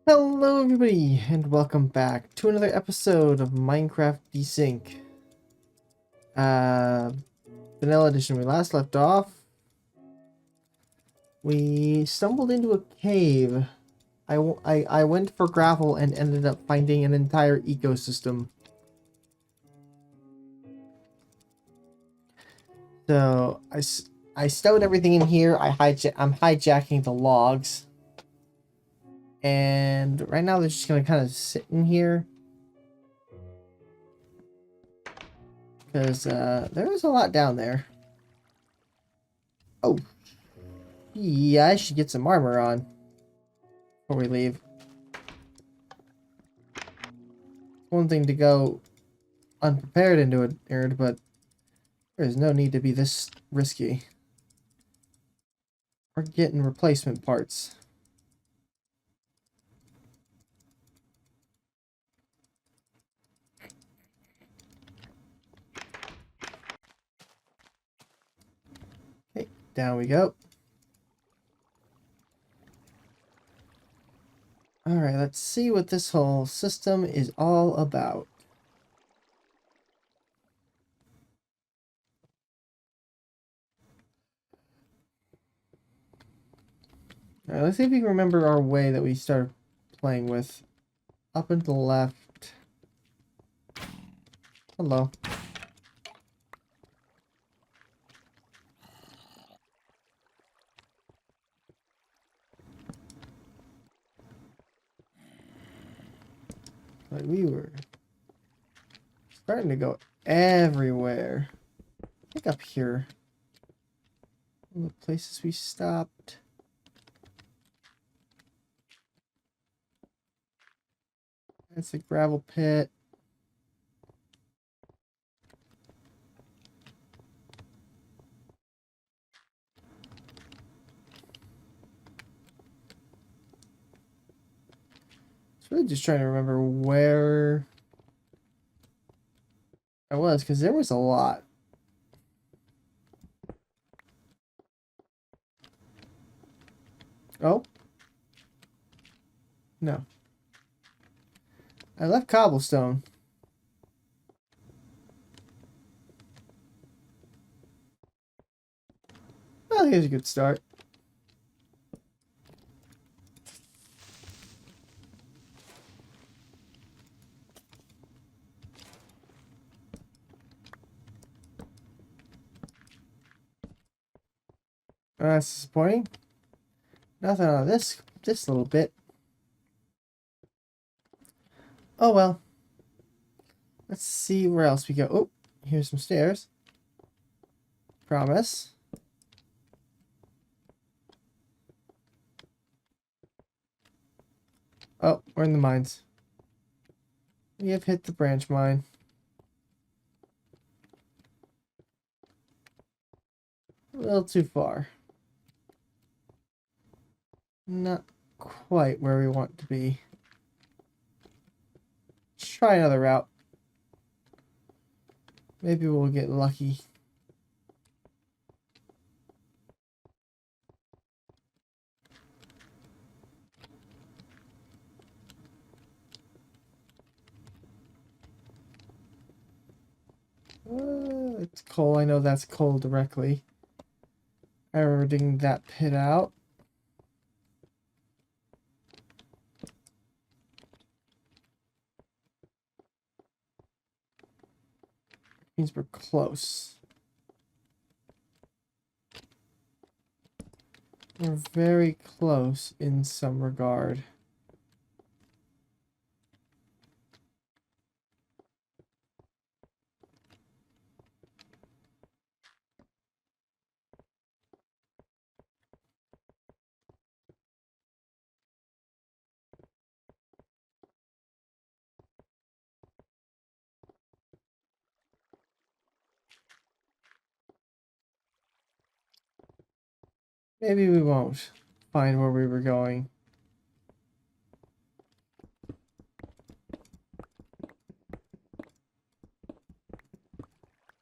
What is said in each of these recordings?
Hello everybody and welcome back to another episode of Minecraft Desync. Uh, Vanilla Edition. We last left off. We stumbled into a cave. I went for gravel and ended up finding an entire ecosystem. So I stowed everything in here. I'm hijacking the logs. And right now they're just gonna kind of sit in here. Because there is a lot down there. Oh, yeah, I should get some armor on before we leave. One thing to go unprepared into an area, but there's no need to be this risky. We're getting replacement parts. Okay, down we go. Alright, let's see what this whole system is all about. Alright, let's see if we can remember our way that we started playing with. Up and to the left. Hello. Like we were starting to go everywhere. I think up here. The places we stopped. That's a gravel pit. It's really just trying to remember where I was, because there was a lot. Oh. No. I left cobblestone. Well, here's a good start. That's disappointing. Nothing on this little bit. Oh well. Let's see where else we go. Oh, here's some stairs. Promise. Oh, we're in the mines. We have hit the branch mine. A little too far. Not quite where we want to be. Let's try another route. Maybe we'll get lucky. It's coal. I know that's coal directly. I remember digging that pit out. Means we're close. We're very close in some regard. Maybe we won't find where we were going.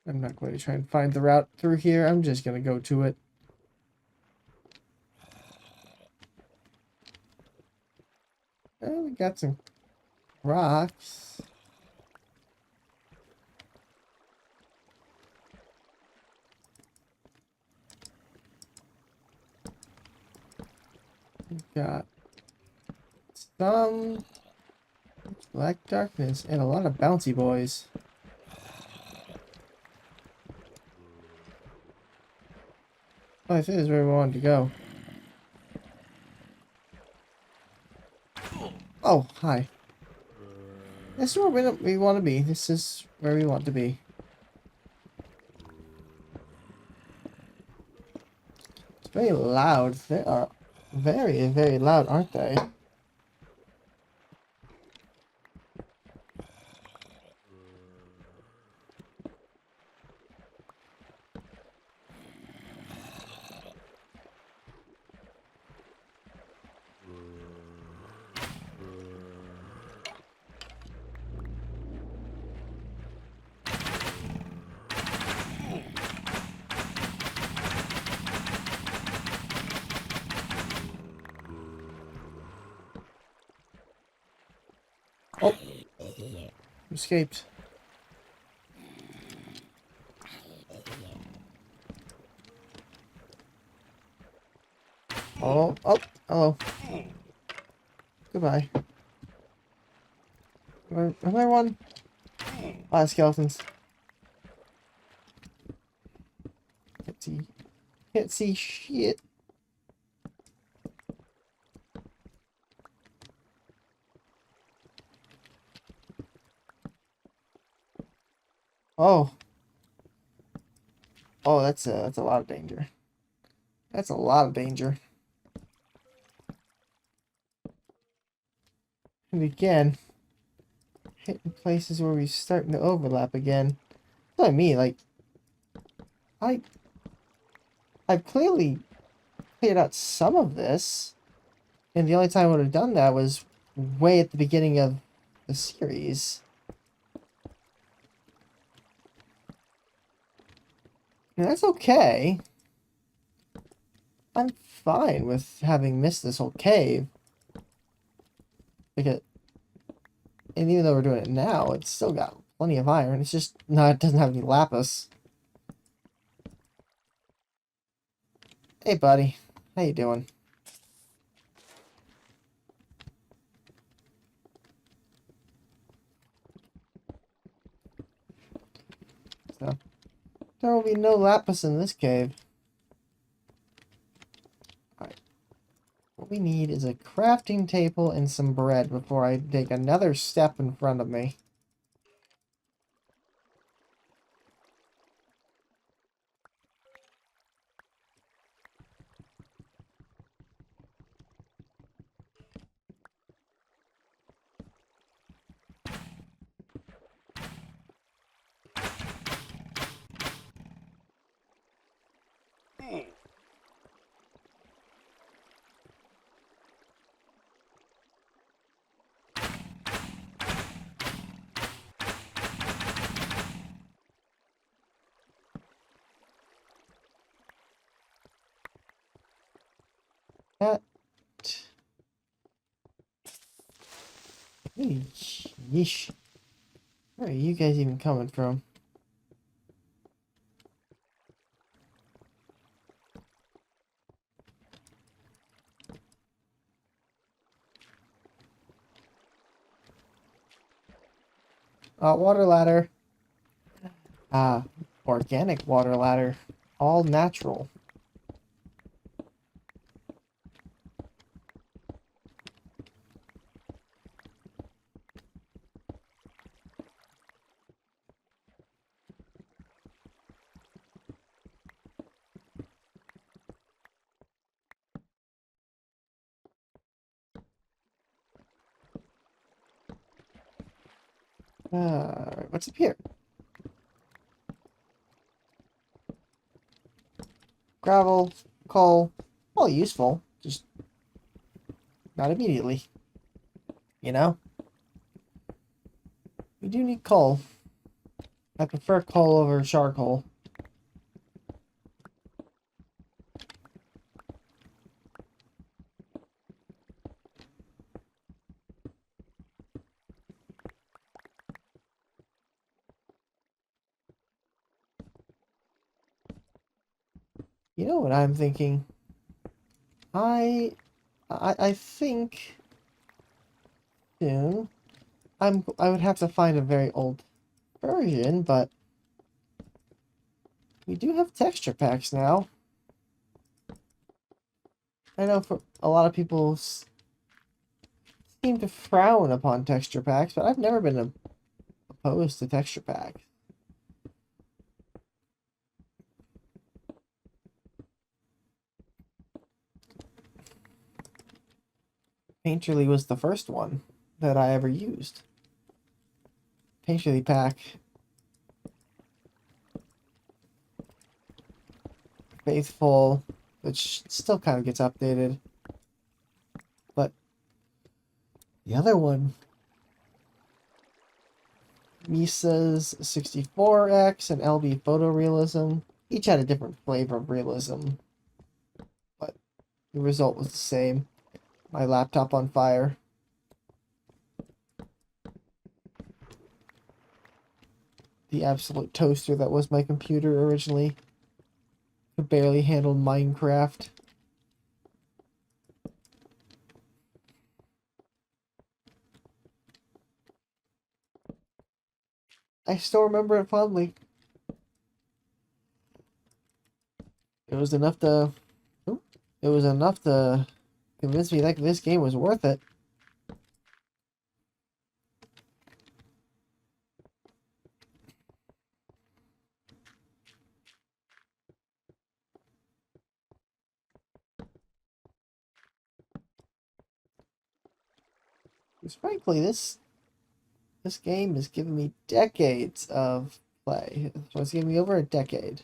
I'm not going to try and find the route through here. I'm just going to go to it. We got some rocks. We got some black darkness and a lot of bouncy boys. Oh, I think this is where we wanted to go. Oh, hi. This is where we want to be. This is where we want to be. It's very loud. They are very, very loud, aren't they? Oh, escaped. Oh, oh, hello. Goodbye. Another one? Ah, skeletons. Can't see. Can't see shit. Oh. Oh, that's a lot of danger. That's a lot of danger. And again, hitting places where we're starting to overlap again. What I mean, like, I've clearly cleared out some of this, and the only time I would have done that was way at the beginning of the series. And that's okay. I'm fine with having missed this whole cave. Because, and even though we're doing it now, it's still got plenty of iron. It's just, no, it doesn't have any lapis. Hey, buddy. How you doing? So, there will be no lapis in this cave. Alright. What we need is a crafting table and some bread before I take another step in front of me. That... Yeesh. Where are you guys even coming from? Water ladder. Organic water ladder. All natural. What's up here? Gravel, coal, all useful. Just not immediately. You know? We do need coal. I prefer coal over charcoal. You know what I'm thinking? I think soon I would have to find a very old version, but we do have texture packs now. I know for a lot of people seem to frown upon texture packs, but I've never been opposed to texture packs. Painterly was the first one that I ever used. Painterly pack. Faithful, which still kind of gets updated. But the other one, Misa's 64X and LB Photorealism, each had a different flavor of realism, but the result was the same. My laptop on fire. The absolute toaster that was my computer originally could barely handle Minecraft. I still remember it fondly. It was enough to convince me that this game was worth it. Because frankly, this game has given me decades of play. So it's given me over a decade.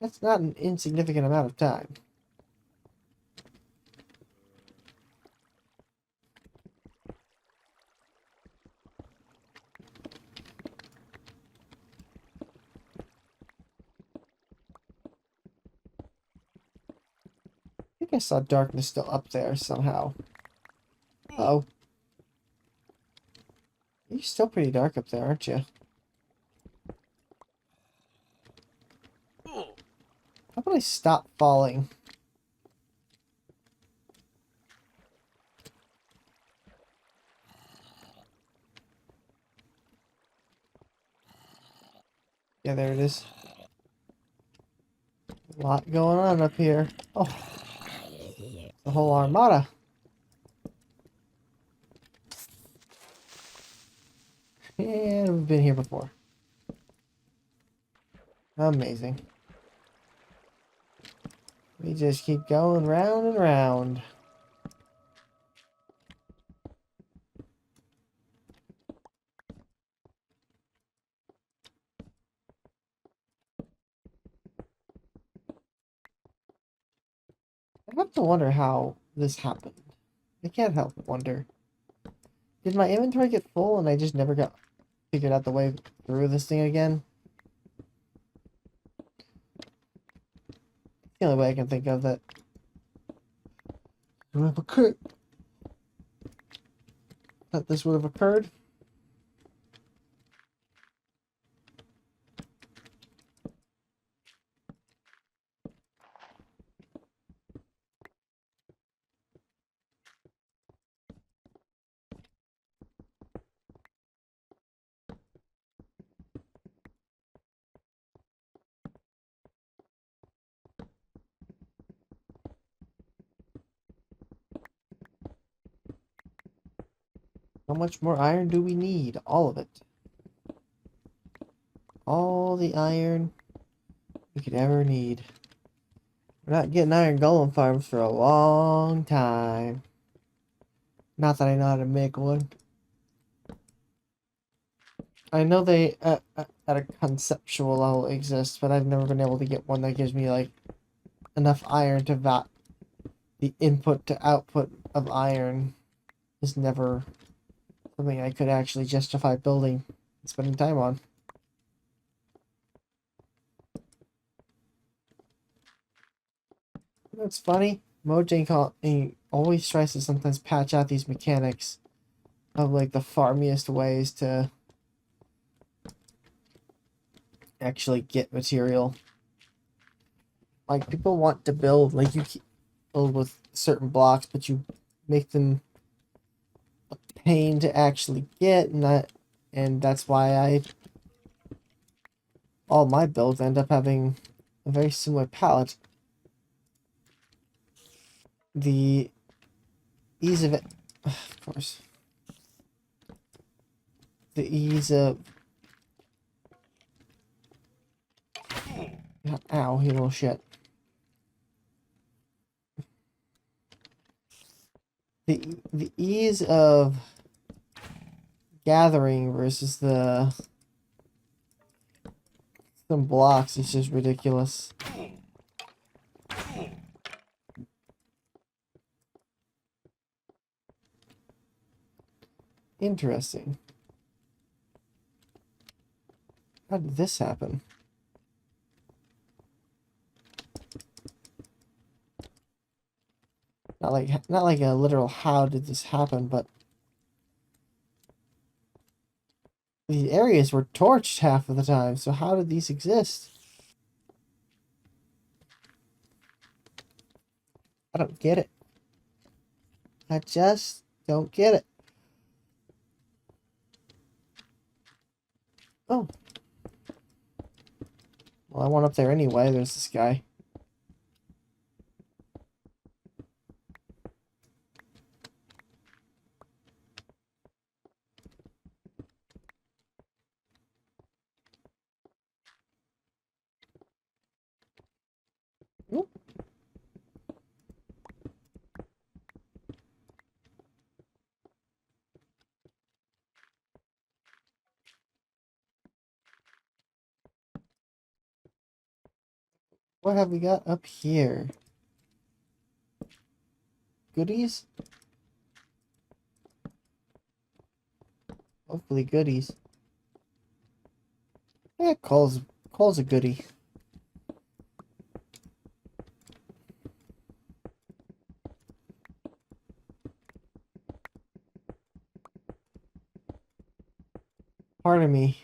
That's not an insignificant amount of time. I think I saw darkness still up there somehow. Uh-oh. You're still pretty dark up there, aren't you? How about I stop falling? Yeah, there it is. A lot going on up here. Oh, the whole armada. And we've been here before. Amazing. We just keep going round and round. I have to wonder how this happened. I can't help but wonder. Did my inventory get full and I just never got figured out the way through this thing again? It's the only way I can think of that would have occurred. That this would have occurred. How much more iron do we need? All of it. All the iron we could ever need. We're not getting iron golem farms for a long time. Not that I know how to make one. I know they, at a conceptual level, exist, but I've never been able to get one that gives me, like, enough iron to the input to output of iron is never something I could actually justify building and spending time on. That's funny. Mojang he always tries to sometimes patch out these mechanics of like the farmiest ways to actually get material. like people want to build like you build with certain blocks, but you make them a pain to actually get, and that's why all my builds end up having a very similar palette. The ease of it, of course. The ease of ow, you little shit. The ease of gathering versus some blocks is just ridiculous. Interesting. How did this happen? Not like a literal how did this happen, but the areas were torched half of the time, so how did these exist? I don't get it. I just don't get it. Oh. Well, I went up there anyway. There's this guy. Oop. What have we got up here? Goodies? Hopefully goodies. Yeah, coal's a goodie. Part of me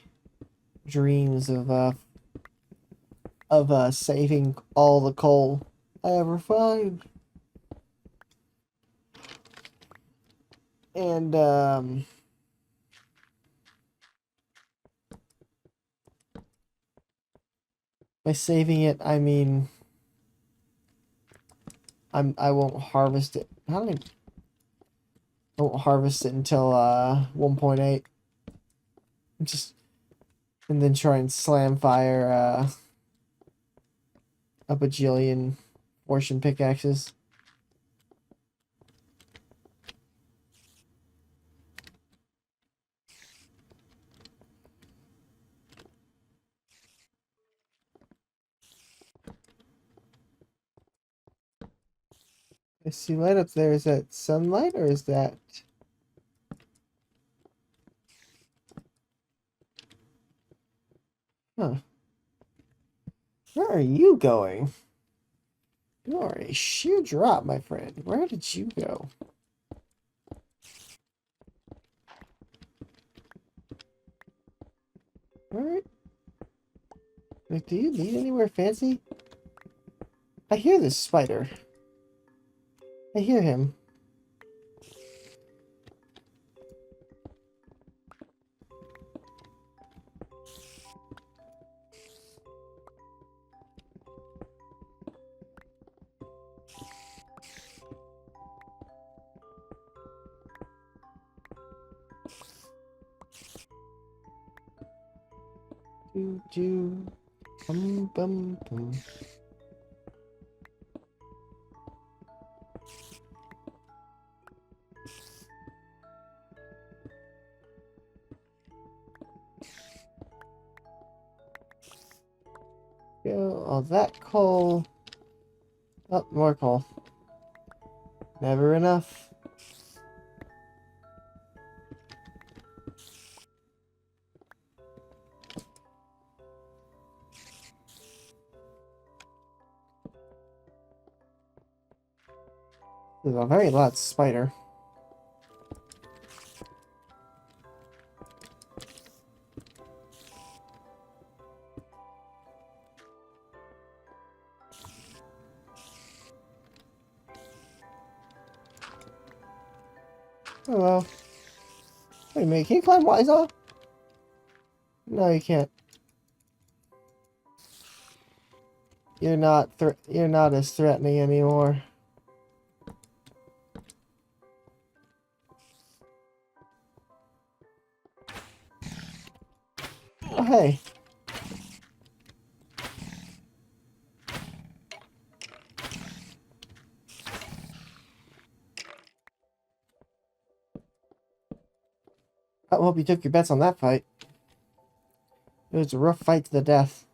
dreams of saving all the coal I ever find. And by saving it, I mean I won't harvest it. I won't harvest it until 1.8. Just and then try and slam fire a bajillion fortune pickaxes. I see light up there. Is that sunlight or is that... Huh. Where are you going? You are a sheer drop, my friend. Where did you go? Alright. Like, do you need anywhere fancy? I hear this spider. I hear him. Do do bum bum bum. Go all that coal. Oh, more coal. Never enough. There's a very large spider. Hello. Wait a minute, can you climb Wise off? No, you can't. You're not as threatening anymore. Oh, hey. I hope you took your bets on that fight. It was a rough fight to the death.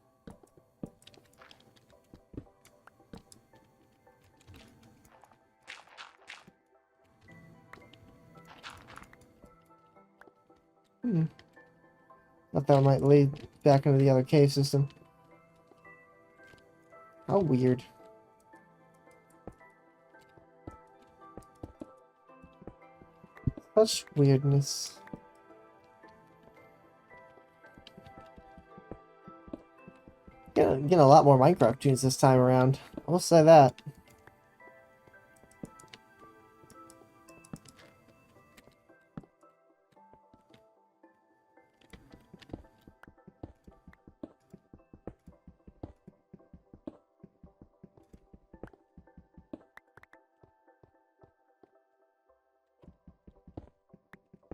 Thought that might lead back into the other cave system. How weird. Such weirdness. Getting a lot more Minecraft tunes this time around. I will say that.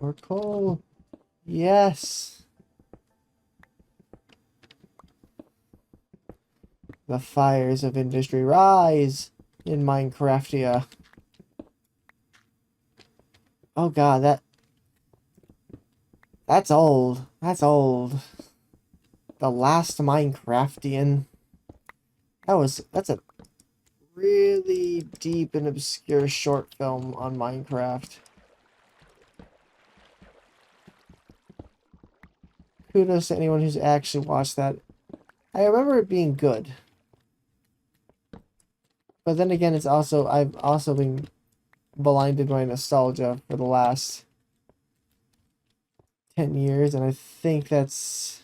More coal. Yes. The fires of industry rise in Minecraftia. Oh god, that's old. That's old. The last Minecraftian. That's a really deep and obscure short film on Minecraft. Kudos to anyone who's actually watched that. I remember it being good. But then again, I've also been blinded by nostalgia for the last 10 years, and I think that's...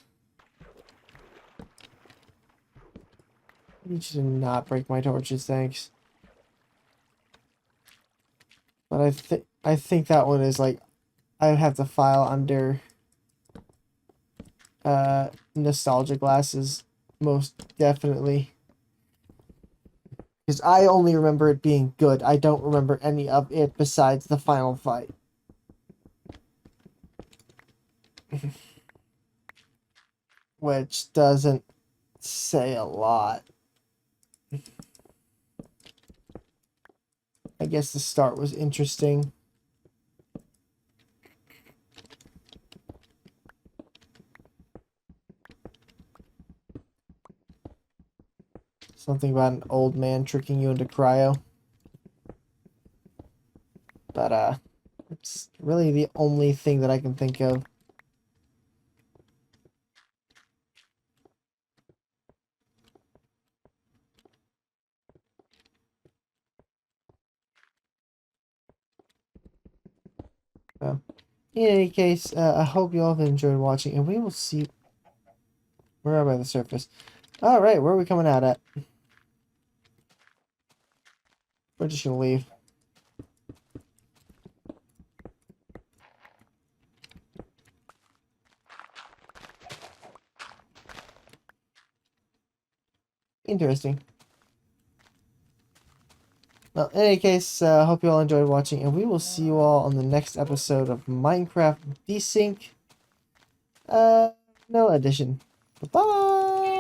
You should not break my torches, thanks. But I think that one is like, I would have to file under nostalgia glasses, most definitely. Because I only remember it being good. I don't remember any of it besides the final fight. Which doesn't say a lot. I guess the start was interesting. Something about an old man tricking you into cryo. But, it's really the only thing that I can think of. So, in any case, I hope you all have enjoyed watching, and we will see... We're right by the surface. Alright, where are we coming out at? We're just gonna leave. Interesting. Well, in any case, I hope you all enjoyed watching, and we will see you all on the next episode of Minecraft Desynced, no edition. Bye-bye!